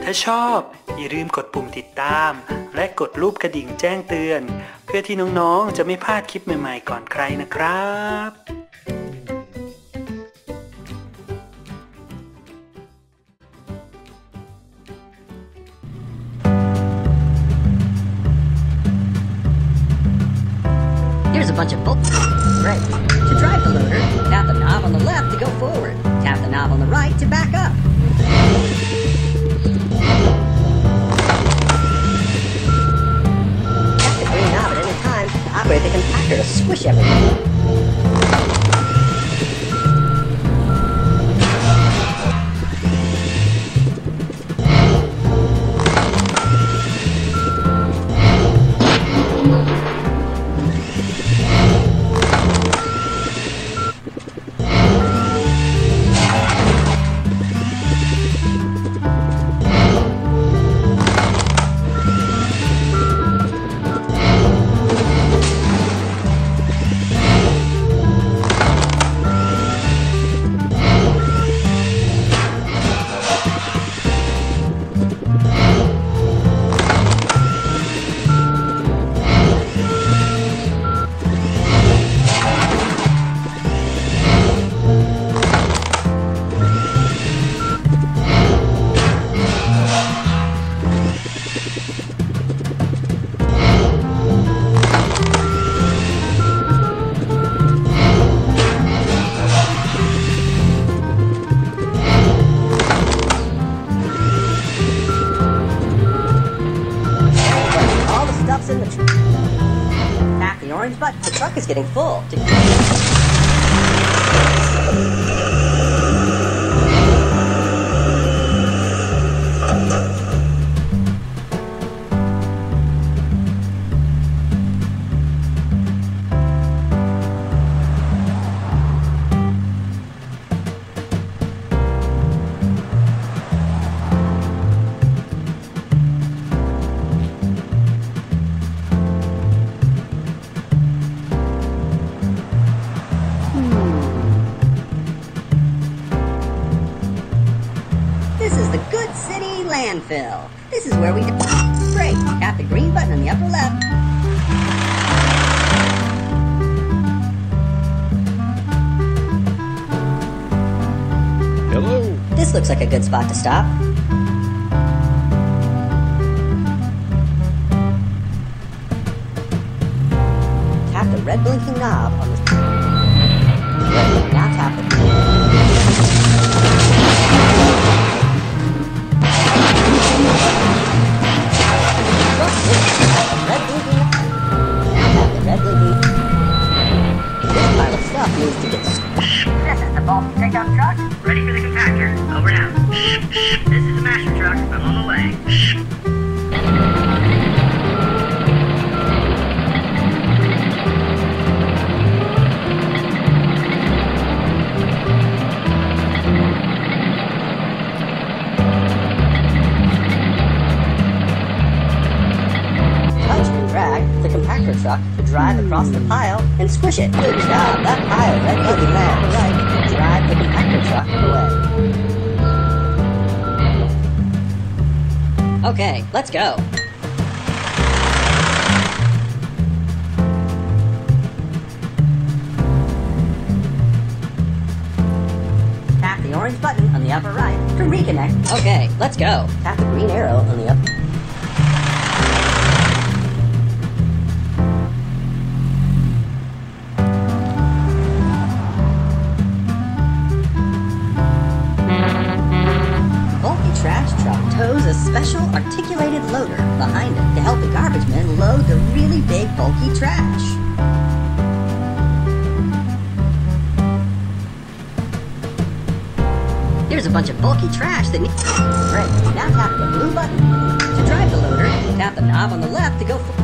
ถ้าชอบอย่าลืมกดปุ่มติดตามและกดรูปกระดิ่งแจ้งเตือนเพื่อที่น้องๆจะไม่พลาดคลิปใหม่ๆก่อนใครนะครับ Here's a bunch of bolts. Right. To drive the loader, tap the knob on the left to go forward. Tap the knob on the right to back up. Tap the green knob at any time to operate the compactor to squish everything. Tap the orange button. The truck is getting full. Landfill. This is where we break. Tap the green button on the upper left. Hello. This looks like a good spot to stop. Tap the red blinking knob on the right. Now tap it. Needs to get This is the bulky pickup truck. Ready for the compactor. Over now. This is the master truck. I'm on the way. Touch and drag the compactor truck to drive across the pile and squish it. Good job. That pile is ready to be right. Drive the compactor truck away. Okay, let's go. Tap the orange button on the upper right to reconnect. Okay, let's go. Tap the green arrow on the upper. Trash truck tows a special articulated loader behind it to help the garbage men load the really big bulky trash. Here's a bunch of bulky trash that needs... Great, now tap the blue button to drive the loader. Tap the knob on the left to go forward.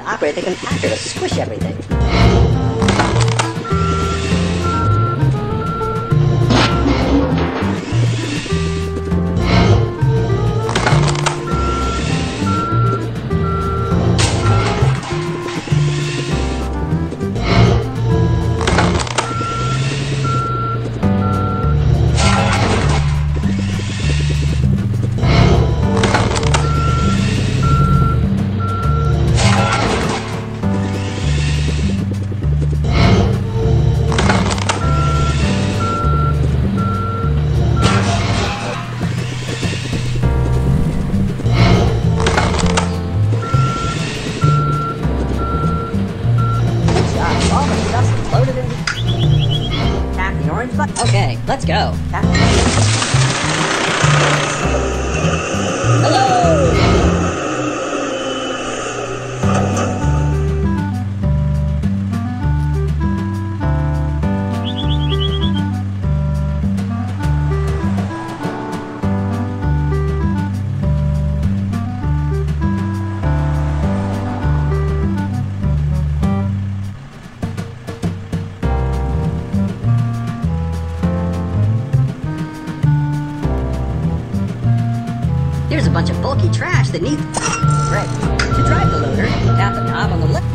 Operate the compactor to squish everything. let's go. Hello. Here's a bunch of bulky trash that needs... Right. To drive the loader, tap the knob on the left.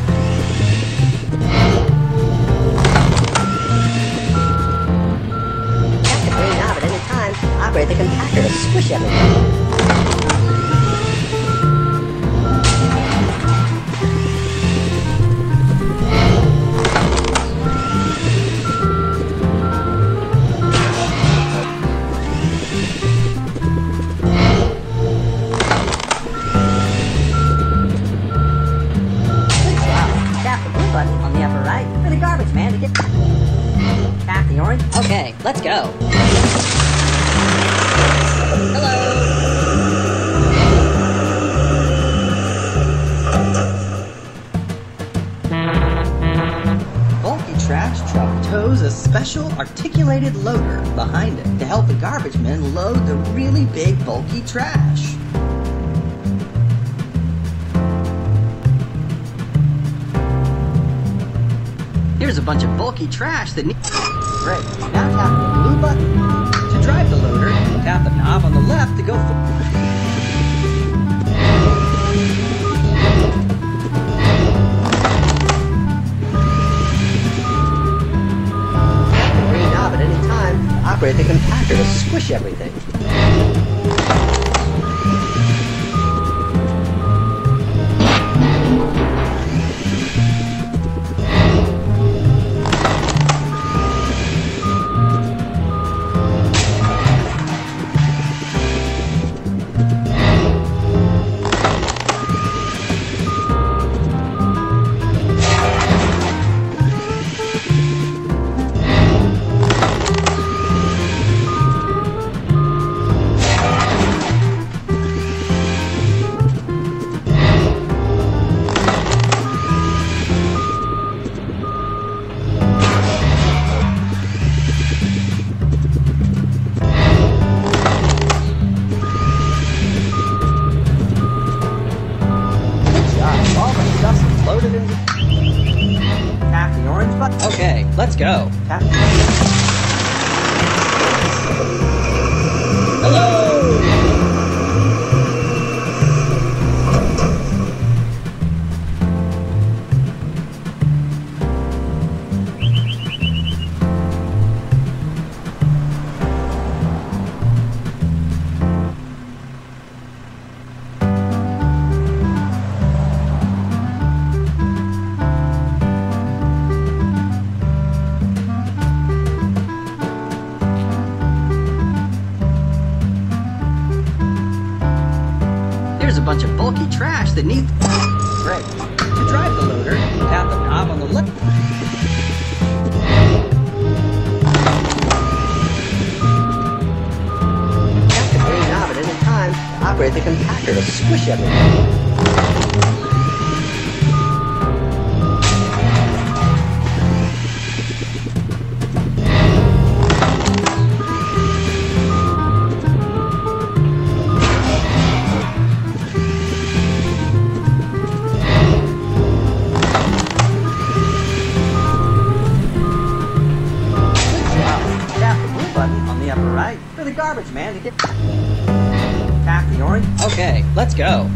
Tap the green knob at any time. Operate the compactor to squish everything. On the upper right for the garbage man to get. Tap the orange. Okay, let's go. Hello. Bulky trash truck tows a special articulated loader behind it to help the garbage men load the really big bulky trash. Here's a bunch of bulky trash that needs... Great. Now tap the blue button to drive the loader. Tap the knob on the left to go forward. Tap the green knob at any time. Operate the compactor to squish everything. Tap the orange button. Okay, let's go. Tap. Hello. Here's a bunch of bulky trash that needs... Great. To drive the loader, tap the knob on the left. Tap the green knob at any time to operate the compactor to squish everything. On the upper right for the garbage man to get. Tap the orange. Okay, let's go.